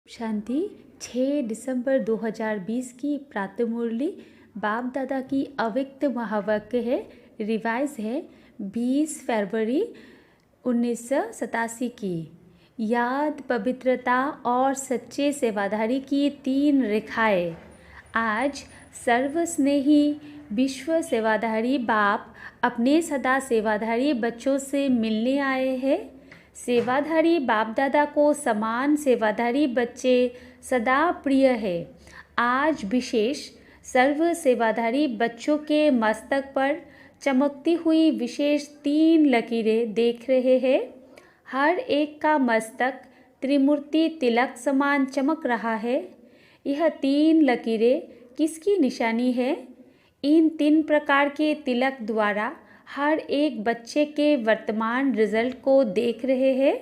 शांति 6 दिसंबर 2020 की प्रातः मुरली बाप दादा की अव्यक्त महावाक्य है। रिवाइज है 20 फरवरी 1987 की। याद, पवित्रता और सच्चे सेवाधारी की 3 रेखाएं। आज सर्वस्नेही विश्व सेवाधारी बाप अपने सदा सेवाधारी बच्चों से मिलने आए हैं। सेवाधारी बाप दादा को समान सेवाधारी बच्चे सदा प्रिय है। आज विशेष सर्व सेवाधारी बच्चों के मस्तक पर चमकती हुई विशेष 3 लकीरें देख रहे हैं। हर एक का मस्तक त्रिमूर्ति तिलक समान चमक रहा है। यह 3 लकीरें किसकी निशानी है? इन 3 प्रकार के तिलक द्वारा हर एक बच्चे के वर्तमान रिजल्ट को देख रहे हैं।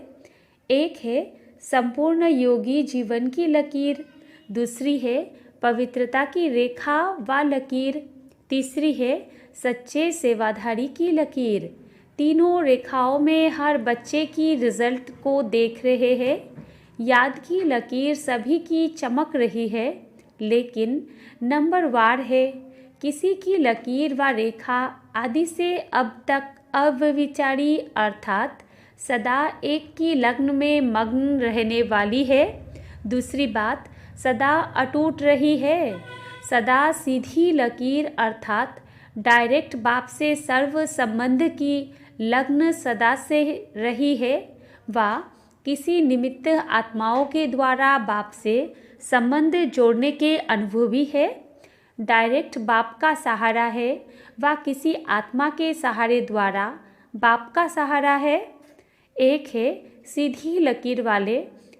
एक है संपूर्ण योगी जीवन की लकीर, दूसरी है पवित्रता की रेखा व लकीर, तीसरी है सच्चे सेवाधारी की लकीर। तीनों रेखाओं में हर बच्चे की रिजल्ट को देख रहे हैं। याद की लकीर सभी की चमक रही है, लेकिन नंबरवार है। किसी की लकीर व रेखा आदि से अब तक अव्यभिचारी अर्थात सदा एक की लग्न में मग्न रहने वाली है। दूसरी बात, सदा अटूट रही है। सदा सीधी लकीर अर्थात डायरेक्ट बाप से सर्व संबंध की लग्न सदा से रही है व किसी निमित्त आत्माओं के द्वारा बाप से संबंध जोड़ने के अनुभवी है। डायरेक्ट बाप का सहारा है व किसी आत्मा के सहारे द्वारा बाप का सहारा है। एक है सीधी लकीर वाले,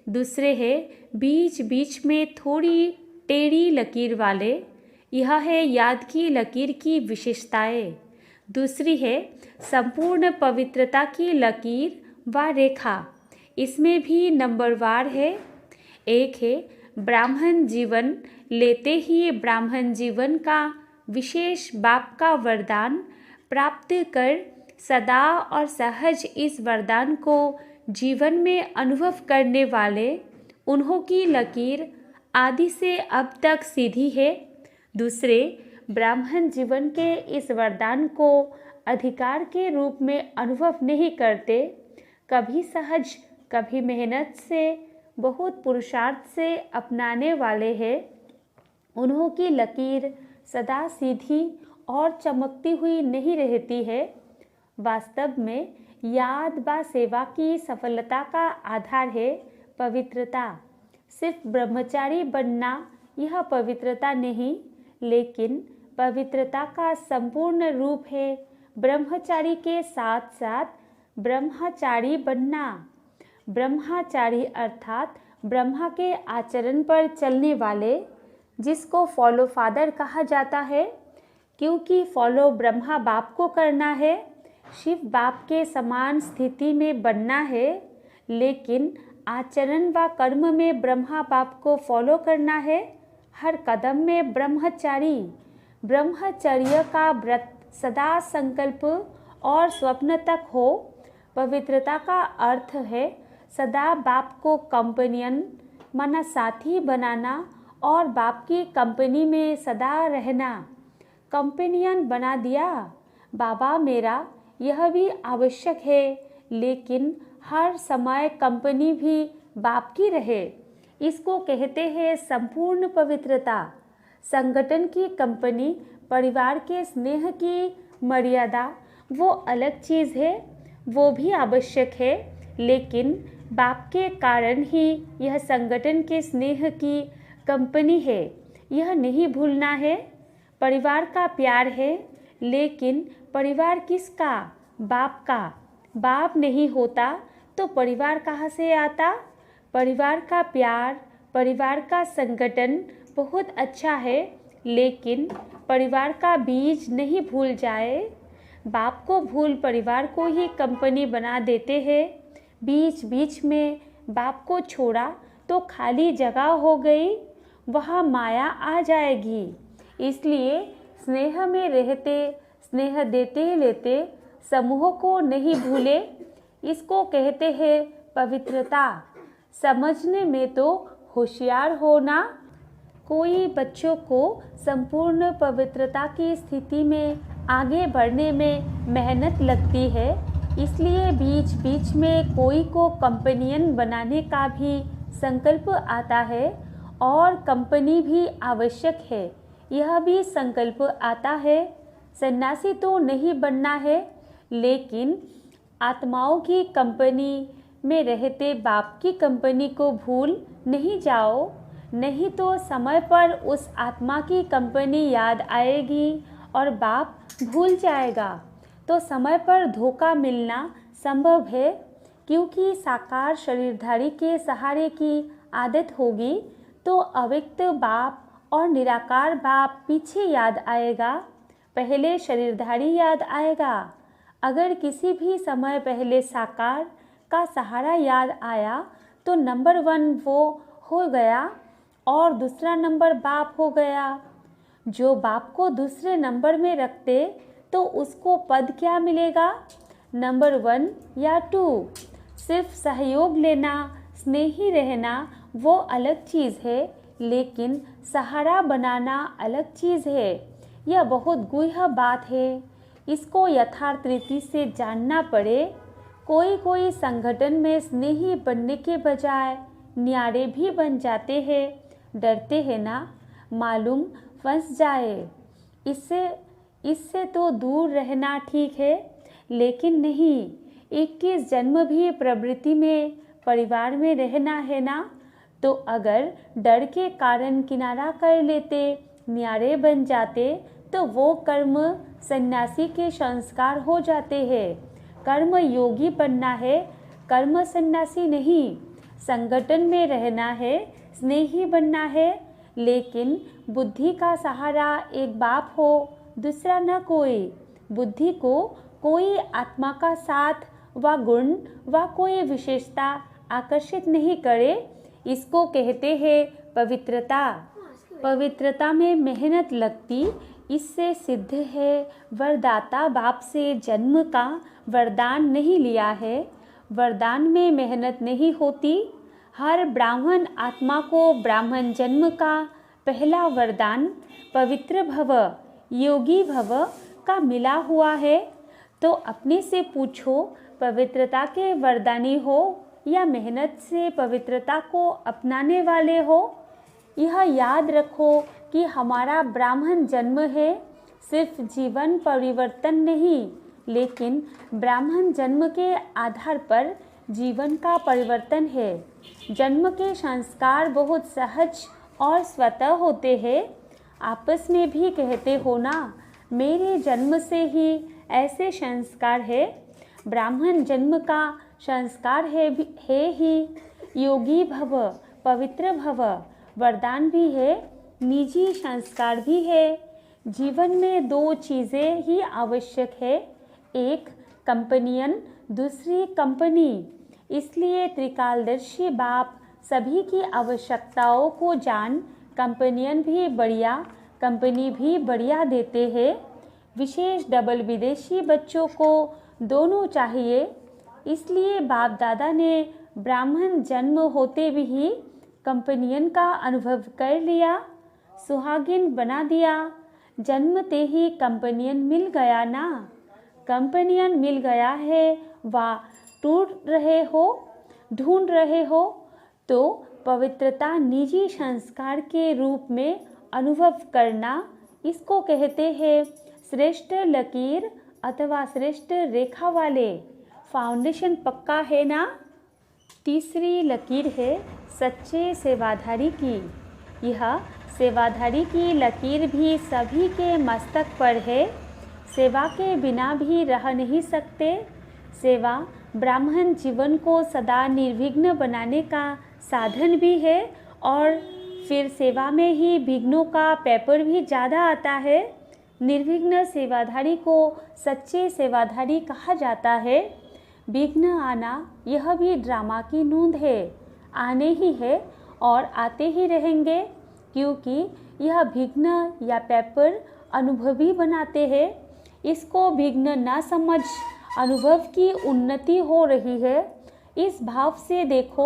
दूसरे है बीच बीच में थोड़ी टेढ़ी लकीर वाले। यह है याद की लकीर की विशेषताएं। दूसरी है संपूर्ण पवित्रता की लकीर व रेखा, इसमें भी नंबरवार है। एक है ब्राह्मण जीवन लेते ही ब्राह्मण जीवन का विशेष बाप का वरदान प्राप्त कर सदा और सहज इस वरदान को जीवन में अनुभव करने वाले उन्हों की लकीर आदि से अब तक सीधी है। दूसरे ब्राह्मण जीवन के इस वरदान को अधिकार के रूप में अनुभव नहीं करते। कभी सहज कभी मेहनत से बहुत पुरुषार्थ से अपनाने वाले हैं। उन्हों की लकीर सदा सीधी और चमकती हुई नहीं रहती है। वास्तव में याद व सेवा की सफलता का आधार है पवित्रता। सिर्फ ब्रह्मचारी बनना यह पवित्रता नहीं, लेकिन पवित्रता का संपूर्ण रूप है ब्रह्मचारी के साथ साथ ब्रह्मचारी बनना। ब्रह्मचारी अर्थात ब्रह्मा के आचरण पर चलने वाले, जिसको फॉलो फादर कहा जाता है, क्योंकि फॉलो ब्रह्मा बाप को करना है, शिव बाप के समान स्थिति में बनना है, लेकिन आचरण व कर्म में ब्रह्मा बाप को फॉलो करना है। हर कदम में ब्रह्मचारी। ब्रह्मचर्य का व्रत सदा संकल्प और स्वप्न तक हो। पवित्रता का अर्थ है सदा बाप को कंपेनियन माना साथी बनाना और बाप की कंपनी में सदा रहना। कंपेनियन बना दिया बाबा मेरा, यह भी आवश्यक है, लेकिन हर समय कंपनी भी बाप की रहे। इसको कहते हैं संपूर्ण पवित्रता। संगठन की कंपनी, परिवार के स्नेह की मर्यादा वो अलग चीज़ है, वो भी आवश्यक है, लेकिन बाप के कारण ही यह संगठन के स्नेह की कंपनी है, यह नहीं भूलना है। परिवार का प्यार है, लेकिन परिवार किसका? बाप का। बाप नहीं होता तो परिवार कहाँ से आता? परिवार का प्यार, परिवार का संगठन बहुत अच्छा है, लेकिन परिवार का बीज नहीं भूल जाए। बाप को भूल परिवार को ही कंपनी बना देते हैं। बीच बीच में बाप को छोड़ा तो खाली जगह हो गई, वहाँ माया आ जाएगी। इसलिए स्नेह में रहते, स्नेह देते लेते समूह को नहीं भूले। इसको कहते हैं पवित्रता। समझने में तो होशियार होना। कोई बच्चों को संपूर्ण पवित्रता की स्थिति में आगे बढ़ने में मेहनत लगती है, इसलिए बीच बीच में कोई को कंपेनियन बनाने का भी संकल्प आता है और कंपनी भी आवश्यक है, यह भी संकल्प आता है। सन्यासी तो नहीं बनना है, लेकिन आत्माओं की कंपनी में रहते बाप की कंपनी को भूल नहीं जाओ, नहीं तो समय पर उस आत्मा की कंपनी याद आएगी और बाप भूल जाएगा, तो समय पर धोखा मिलना संभव है। क्योंकि साकार शरीरधारी के सहारे की आदत होगी तो अव्यक्त बाप और निराकार बाप पीछे याद आएगा, पहले शरीरधारी याद आएगा। अगर किसी भी समय पहले साकार का सहारा याद आया तो नंबर 1 वो हो गया और दूसरा नंबर बाप हो गया। जो बाप को दूसरे नंबर में रखते तो उसको पद क्या मिलेगा, नंबर 1 या 2। सिर्फ सहयोग लेना, स्नेही रहना वो अलग चीज़ है, लेकिन सहारा बनाना अलग चीज़ है। यह बहुत गूढ़ बात है, इसको यथार्थ रीति से जानना पड़े। कोई संगठन में स्नेही बनने के बजाय न्यारे भी बन जाते हैं, डरते हैं ना, मालूम फंस जाए। इससे तो दूर रहना ठीक है, लेकिन नहीं, 21 जन्म भी प्रवृत्ति में परिवार में रहना है ना, तो अगर डर के कारण किनारा कर लेते, न्यारे बन जाते, तो वो कर्म सन्यासी के संस्कार हो जाते हैं। कर्म योगी बनना है, कर्म सन्यासी नहीं। संगठन में रहना है, स्नेही बनना है, लेकिन बुद्धि का सहारा एक बाप हो, दूसरा न कोई। बुद्धि को कोई आत्मा का साथ व गुण व कोई विशेषता आकर्षित नहीं करे, इसको कहते हैं पवित्रता। पवित्रता में मेहनत लगती, इससे सिद्ध है वरदाता बाप से जन्म का वरदान नहीं लिया है। वरदान में मेहनत नहीं होती। हर ब्राह्मण आत्मा को ब्राह्मण जन्म का पहला वरदान पवित्र भव, योगी भव का मिला हुआ है। तो अपने से पूछो, पवित्रता के वरदानी हो या मेहनत से पवित्रता को अपनाने वाले हो। यह याद रखो कि हमारा ब्राह्मण जन्म है, सिर्फ जीवन परिवर्तन नहीं, लेकिन ब्राह्मण जन्म के आधार पर जीवन का परिवर्तन है। जन्म के संस्कार बहुत सहज और स्वतः होते हैं। आपस में भी कहते हो ना, मेरे जन्म से ही ऐसे संस्कार है। ब्राह्मण जन्म का संस्कार है ही योगी भव, पवित्र भव, वरदान भी है, निजी संस्कार भी है। जीवन में 2 चीज़ें ही आवश्यक है, एक कंपनियन, दूसरी कंपनी। इसलिए त्रिकालदर्शी बाप सभी की आवश्यकताओं को जान कंपनियन भी बढ़िया, कंपनी भी बढ़िया देते हैं। विशेष डबल विदेशी बच्चों को दोनों चाहिए, इसलिए बाप दादा ने ब्राह्मण जन्म होते भी ही कंपनियन का अनुभव कर लिया, सुहागिन बना दिया। जन्मते ही कंपनियन मिल गया ना, कंपनियन मिल गया है वा ढूंढ रहे हो तो पवित्रता निजी संस्कार के रूप में अनुभव करना, इसको कहते हैं श्रेष्ठ लकीर अथवा श्रेष्ठ रेखा वाले। फाउंडेशन पक्का है ना। तीसरी लकीर है सच्चे सेवाधारी की। यह सेवाधारी की लकीर भी सभी के मस्तक पर है। सेवा के बिना भी रह नहीं सकते। सेवा ब्राह्मण जीवन को सदा निर्विघ्न बनाने का साधन भी है, और फिर सेवा में ही विघ्नों का पेपर भी ज़्यादा आता है। निर्विघ्न सेवाधारी को सच्चे सेवाधारी कहा जाता है। विघ्न आना यह भी ड्रामा की नूंद है, आने ही है और आते ही रहेंगे, क्योंकि यह विघ्न या पेपर अनुभवी बनाते हैं। इसको विघ्न न समझ अनुभव की उन्नति हो रही है, इस भाव से देखो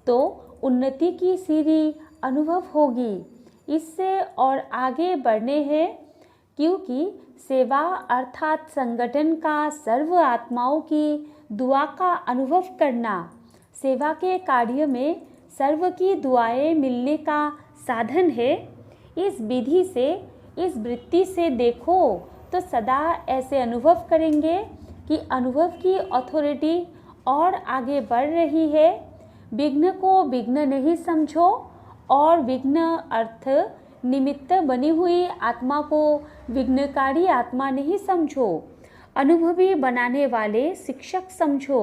तो उन्नति की सीढ़ी अनुभव होगी। इससे और आगे बढ़ने हैं, क्योंकि सेवा अर्थात संगठन का सर्व आत्माओं की दुआ का अनुभव करना, सेवा के कार्य में सर्व की दुआएं मिलने का साधन है। इस विधि से, इस वृत्ति से देखो तो सदा ऐसे अनुभव करेंगे कि अनुभव की अथॉरिटी और आगे बढ़ रही है। विघ्न को विघ्न नहीं समझो और विघ्न अर्थ निमित्त बनी हुई आत्मा को विघ्नकारी आत्मा नहीं समझो, अनुभवी बनाने वाले शिक्षक समझो।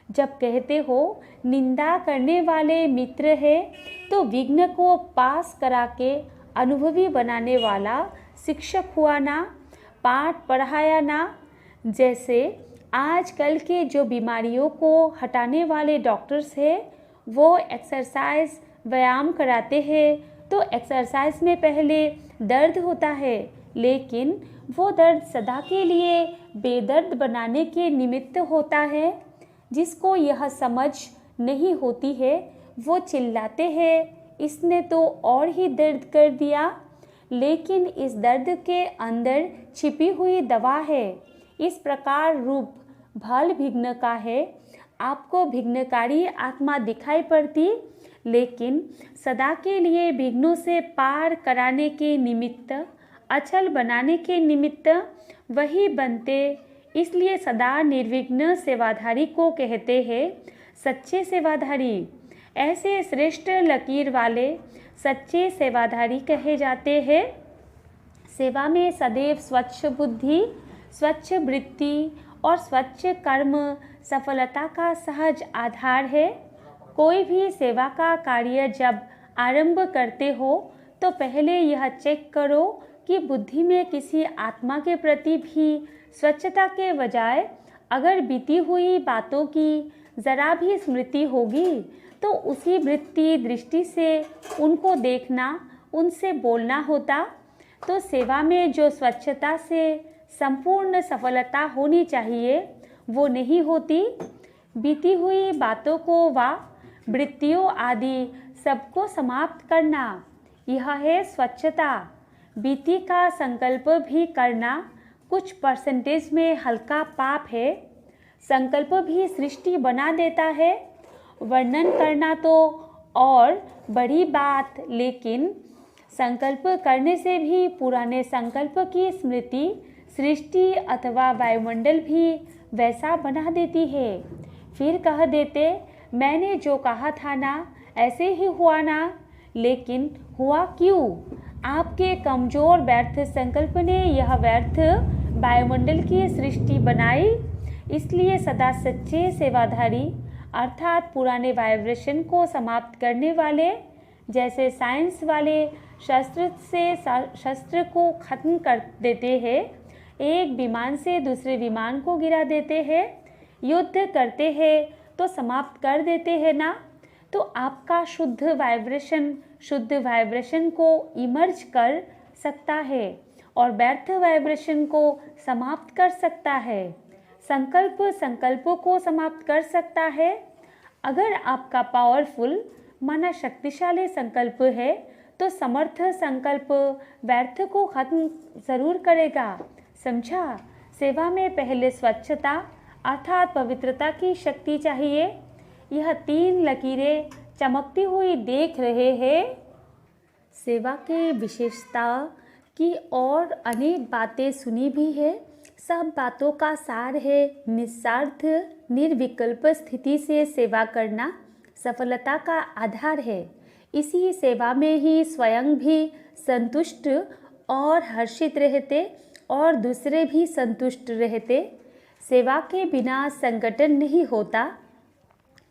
जब कहते हो निंदा करने वाले मित्र है, तो विघ्न को पास करा के अनुभवी बनाने वाला शिक्षक हुआ ना, पाठ पढ़ाया ना। जैसे आजकल के जो बीमारियों को हटाने वाले डॉक्टर्स हैं, वो एक्सरसाइज व्यायाम कराते हैं, तो एक्सरसाइज में पहले दर्द होता है, लेकिन वो दर्द सदा के लिए बेदर्द बनाने के निमित्त होता है। जिसको यह समझ नहीं होती है वो चिल्लाते हैं, इसने तो और ही दर्द कर दिया, लेकिन इस दर्द के अंदर छिपी हुई दवा है। इस प्रकार रूप भल विघ्न का है। आपको विघ्नकारी आत्मा दिखाई पड़ती, लेकिन सदा के लिए विघ्नों से पार कराने के निमित्त, अचल बनाने के निमित्त वही बनते। इसलिए सदा निर्विघ्न सेवाधारी को कहते हैं सच्चे सेवाधारी। ऐसे श्रेष्ठ लकीर वाले सच्चे सेवाधारी कहे जाते हैं। सेवा में सदैव स्वच्छ बुद्धि, स्वच्छ वृत्ति और स्वच्छ कर्म सफलता का सहज आधार है। कोई भी सेवा का कार्य जब आरंभ करते हो तो पहले यह चेक करो कि बुद्धि में किसी आत्मा के प्रति भी स्वच्छता के बजाय अगर बीती हुई बातों की ज़रा भी स्मृति होगी तो उसी वृत्ति दृष्टि से उनको देखना, उनसे बोलना होता। तो सेवा में जो स्वच्छता से संपूर्ण सफलता होनी चाहिए वो नहीं होती। बीती हुई बातों को व वृत्तियों आदि सबको समाप्त करना, यह है स्वच्छता। बीती का संकल्प भी करना कुछ परसेंटेज में हल्का पाप है। संकल्प भी सृष्टि बना देता है। वर्णन करना तो और बड़ी बात, लेकिन संकल्प करने से भी पुराने संकल्प की स्मृति सृष्टि अथवा वायुमंडल भी वैसा बना देती है। फिर कह देते मैंने जो कहा था ना ऐसे ही हुआ ना, लेकिन हुआ क्यों? आपके कमजोर व्यर्थ संकल्प ने यह व्यर्थ वायुमंडल की सृष्टि बनाई। इसलिए सदा सच्चे सेवाधारी अर्थात पुराने वाइब्रेशन को समाप्त करने वाले, जैसे साइंस वाले शस्त्र से शस्त्र को खत्म कर देते हैं, एक विमान से दूसरे विमान को गिरा देते हैं, युद्ध करते हैं तो समाप्त कर देते हैं ना। तो आपका शुद्ध वाइब्रेशन को इमर्ज कर सकता है और व्यर्थ वाइब्रेशन को समाप्त कर सकता है। संकल्पों को समाप्त कर सकता है। अगर आपका पावरफुल माना शक्तिशाली संकल्प है तो समर्थ संकल्प व्यर्थ को खत्म जरूर करेगा। समझा? सेवा में पहले स्वच्छता अर्थात पवित्रता की शक्ति चाहिए। यह 3 लकीरें चमकती हुई देख रहे हैं। सेवा के विशेषता की और अनेक बातें सुनी भी है। सब बातों का सार है निस्वार्थ निर्विकल्प स्थिति से सेवा करना सफलता का आधार है। इसी सेवा में ही स्वयं भी संतुष्ट और हर्षित रहते और दूसरे भी संतुष्ट रहते। सेवा के बिना संगठन नहीं होता।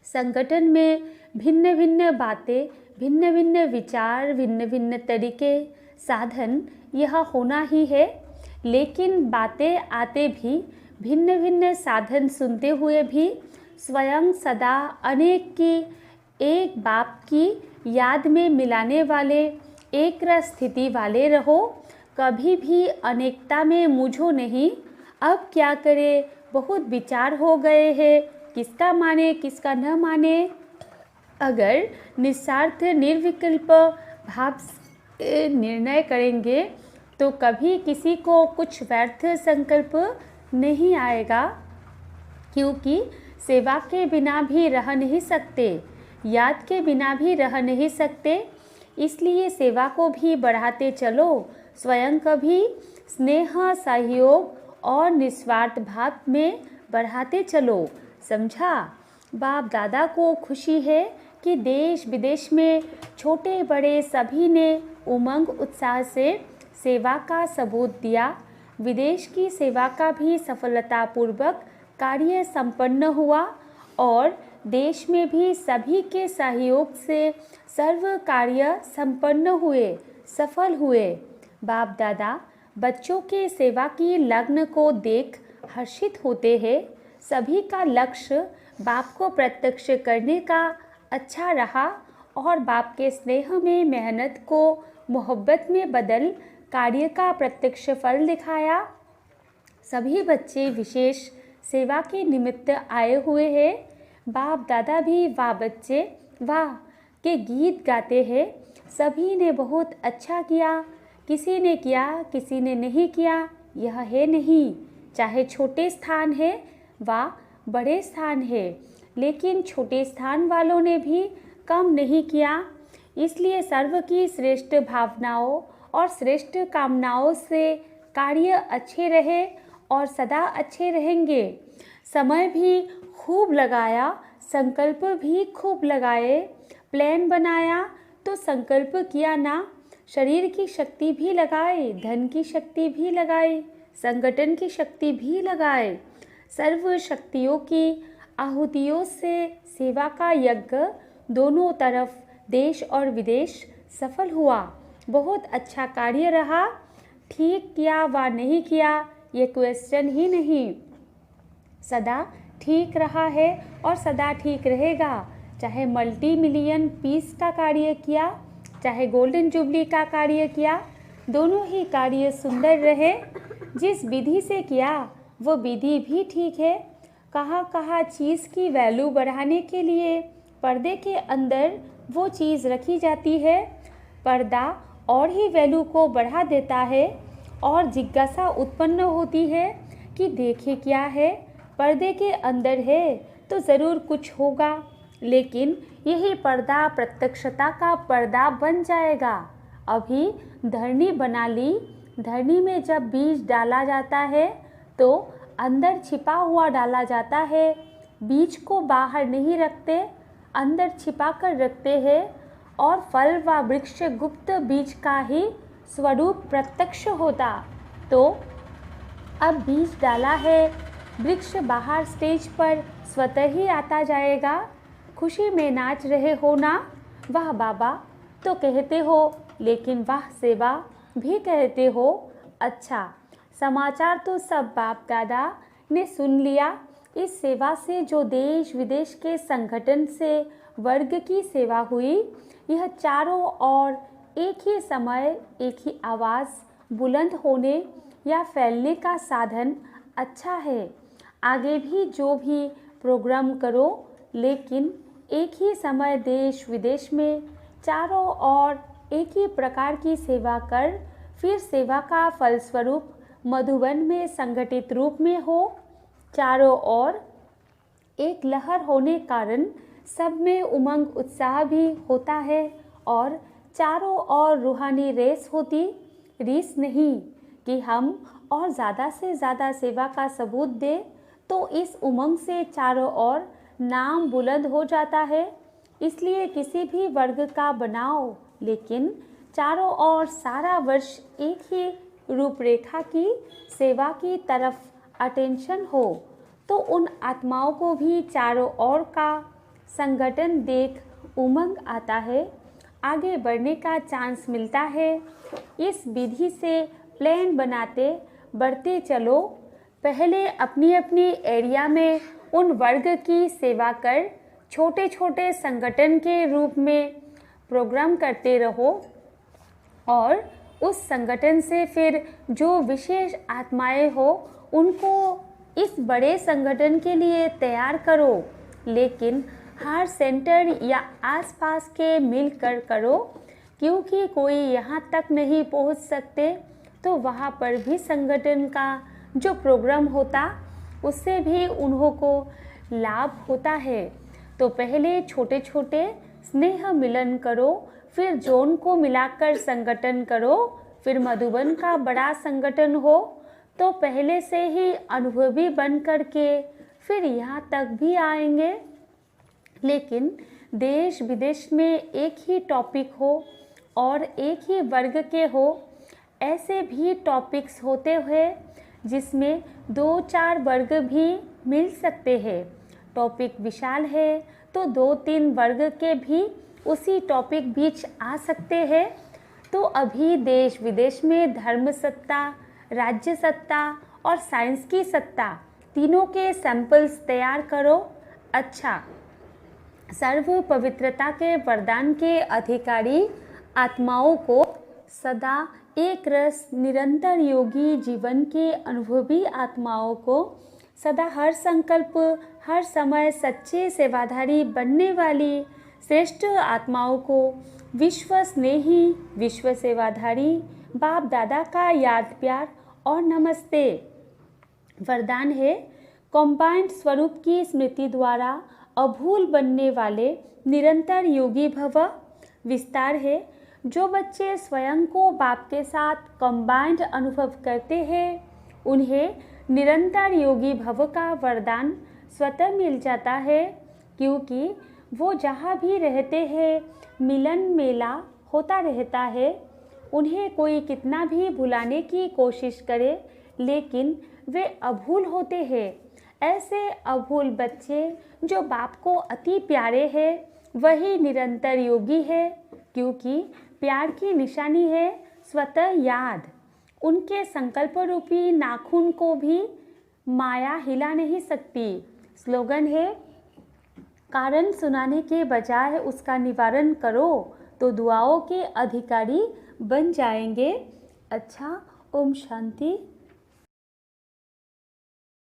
संगठन में भिन्न भिन्न बातें, भिन्न भिन्न विचार, भिन्न भिन्न तरीके, साधन यह होना ही है। लेकिन बातें आते भी भिन्न भिन्न साधन सुनते हुए भी स्वयं सदा अनेक की एक बाप की याद में मिलाने वाले एक रस स्थिति वाले रहो। कभी भी अनेकता में मुझो नहीं। अब क्या करें, बहुत विचार हो गए हैं, किसका माने किसका न माने। अगर निस्वार्थ निर्विकल्प भाव से निर्णय करेंगे तो कभी किसी को कुछ व्यर्थ संकल्प नहीं आएगा, क्योंकि सेवा के बिना भी रह नहीं सकते, याद के बिना भी रह नहीं सकते। इसलिए सेवा को भी बढ़ाते चलो, स्वयं का भी स्नेह, सहयोग और निस्वार्थ भाव में बढ़ाते चलो। समझा? बाप दादा को खुशी है कि देश विदेश में छोटे बड़े सभी ने उमंग उत्साह से सेवा का सबूत दिया। विदेश की सेवा का भी सफलतापूर्वक कार्य संपन्न हुआ और देश में भी सभी के सहयोग से सर्व कार्य संपन्न हुए, सफल हुए। बाप दादा बच्चों के सेवा की लग्न को देख हर्षित होते हैं। सभी का लक्ष्य बाप को प्रत्यक्ष करने का अच्छा रहा और बाप के स्नेह में मेहनत को मोहब्बत में बदल कार्य का प्रत्यक्ष फल दिखाया। सभी बच्चे विशेष सेवा के निमित्त आए हुए हैं। बाप दादा भी वाह बच्चे वाह के गीत गाते हैं। सभी ने बहुत अच्छा किया, किसी ने किया किसी ने नहीं किया, यह है नहीं। चाहे छोटे स्थान है व बड़े स्थान है, लेकिन छोटे स्थान वालों ने भी कम नहीं किया। इसलिए सर्व की श्रेष्ठ भावनाओं और श्रेष्ठ कामनाओं से कार्य अच्छे रहे और सदा अच्छे रहेंगे। समय भी खूब लगाया, संकल्प भी खूब लगाए। प्लान बनाया तो संकल्प किया ना, शरीर की शक्ति भी लगाए, धन की शक्ति भी लगाए, संगठन की शक्ति भी लगाए। सर्व शक्तियों की आहुतियों से सेवा का यज्ञ दोनों तरफ देश और विदेश सफल हुआ। बहुत अच्छा कार्य रहा। ठीक किया व नहीं किया ये क्वेश्चन ही नहीं, सदा ठीक रहा है और सदा ठीक रहेगा। चाहे मल्टी मिलियन पीस का कार्य किया, चाहे गोल्डन जुबली का कार्य किया, दोनों ही कार्य सुंदर रहे। जिस विधि से किया वो विधि भी ठीक है। कहाँ चीज़ की वैल्यू बढ़ाने के लिए पर्दे के अंदर वो चीज़ रखी जाती है। पर्दा और ही वैल्यू को बढ़ा देता है और जिज्ञासा उत्पन्न होती है कि देखे क्या है, पर्दे के अंदर है तो ज़रूर कुछ होगा। लेकिन यही पर्दा प्रत्यक्षता का पर्दा बन जाएगा। अभी धरनी बना ली, धरनी में जब बीज डाला जाता है तो अंदर छिपा हुआ डाला जाता है। बीज को बाहर नहीं रखते, अंदर छिपा कर रखते हैं और फल व वृक्ष गुप्त बीज का ही स्वरूप प्रत्यक्ष होता। तो अब बीज डाला है, वृक्ष बाहर स्टेज पर स्वतः ही आता जाएगा। खुशी में नाच रहे हो ना, वाह बाबा तो कहते हो, लेकिन वाह सेवा भी कहते हो। अच्छा, समाचार तो सब बाप दादा ने सुन लिया। इस सेवा से जो देश विदेश के संगठन से वर्ग की सेवा हुई, यह चारों ओर एक ही समय एक ही आवाज़ बुलंद होने या फैलने का साधन अच्छा है। आगे भी जो भी प्रोग्राम करो, लेकिन एक ही समय देश विदेश में चारों ओर एक ही प्रकार की सेवा कर, फिर सेवा का फलस्वरूप मधुबन में संगठित रूप में हो। चारों ओर एक लहर होने कारण सब में उमंग उत्साह भी होता है और चारों ओर रूहानी रेस होती। रीस नहीं कि हम और ज़्यादा से ज़्यादा सेवा का सबूत दें, तो इस उमंग से चारों ओर नाम बुलंद हो जाता है। इसलिए किसी भी वर्ग का बनाओ, लेकिन चारों ओर सारा वर्ष एक ही रूपरेखा की सेवा की तरफ अटेंशन हो, तो उन आत्माओं को भी चारों ओर का संगठन देख उमंग आता है, आगे बढ़ने का चांस मिलता है। इस विधि से प्लान बनाते बढ़ते चलो। पहले अपनी अपनी एरिया में उन वर्ग की सेवा कर छोटे छोटे संगठन के रूप में प्रोग्राम करते रहो और उस संगठन से फिर जो विशेष आत्माएं हो उनको इस बड़े संगठन के लिए तैयार करो। लेकिन हर सेंटर या आसपास के मिलकर करो, क्योंकि कोई यहाँ तक नहीं पहुँच सकते तो वहाँ पर भी संगठन का जो प्रोग्राम होता उससे भी उन्हों को लाभ होता है। तो पहले छोटे छोटे स्नेह मिलन करो, फिर जोन को मिलाकर संगठन करो, फिर मधुबन का बड़ा संगठन हो तो पहले से ही अनुभवी बन करके फिर यहाँ तक भी आएंगे। लेकिन देश विदेश में एक ही टॉपिक हो और एक ही वर्ग के हो, ऐसे भी टॉपिक्स होते हुए जिसमें 2-4 वर्ग भी मिल सकते हैं। टॉपिक विशाल है तो 2-3 वर्ग के भी उसी टॉपिक बीच आ सकते हैं। तो अभी देश विदेश में धर्म सत्ता, राज्य सत्ता और साइंस की सत्ता तीनों के सैंपल्स तैयार करो। अच्छा, सर्व पवित्रता के वरदान के अधिकारी आत्माओं को सदा एक रस निरंतर योगी जीवन के अनुभवी आत्माओं को सदा हर संकल्प हर समय सच्चे सेवाधारी बनने वाली श्रेष्ठ आत्माओं को विश्व स्नेही विश्व सेवाधारी बाप दादा का याद प्यार और नमस्ते। वरदान है, कॉम्बाइंड स्वरूप की स्मृति द्वारा अभूल बनने वाले निरंतर योगी भव। विस्तार है, जो बच्चे स्वयं को बाप के साथ कॉम्बाइंड अनुभव करते हैं उन्हें निरंतर योगी भव का वरदान स्वतः मिल जाता है, क्योंकि वो जहाँ भी रहते हैं मिलन मेला होता रहता है। उन्हें कोई कितना भी भुलाने की कोशिश करे लेकिन वे अभूल होते हैं। ऐसे अभूल बच्चे जो बाप को अति प्यारे हैं वही निरंतर योगी है, क्योंकि प्यार की निशानी है स्वतः याद। उनके संकल्प रूपी नाखून को भी माया हिला नहीं सकती। स्लोगन है, कारण सुनाने के बजाय उसका निवारण करो तो दुआओं के अधिकारी बन जाएंगे। अच्छा, ओम शांति।